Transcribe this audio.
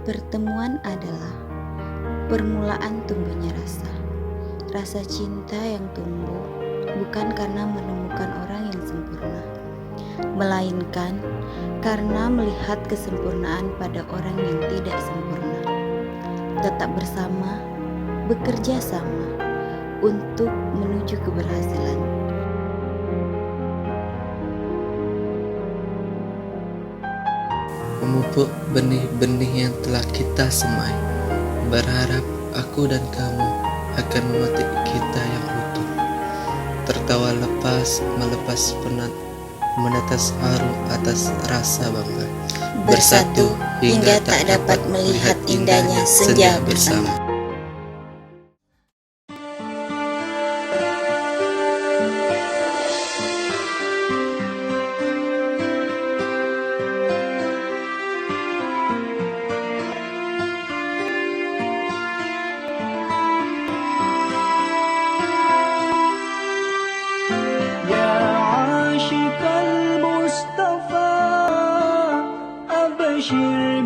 Pertemuan adalah permulaan tumbuhnya rasa. Rasa cinta yang tumbuh bukan karena menemukan orang yang sempurna, melainkan karena melihat kesempurnaan pada orang yang tidak sempurna. Tetap bersama, bekerja sama untuk menuju keberhasilan. Memupuk benih-benih yang telah kita semai, berharap aku dan kamu akan memetik kita yang utuh. Tertawa lepas, melepas penat, menetes haru atas rasa bangga. Bersatu hingga tak dapat melihat indahnya senja bersama. عاشق المصطفى أبشر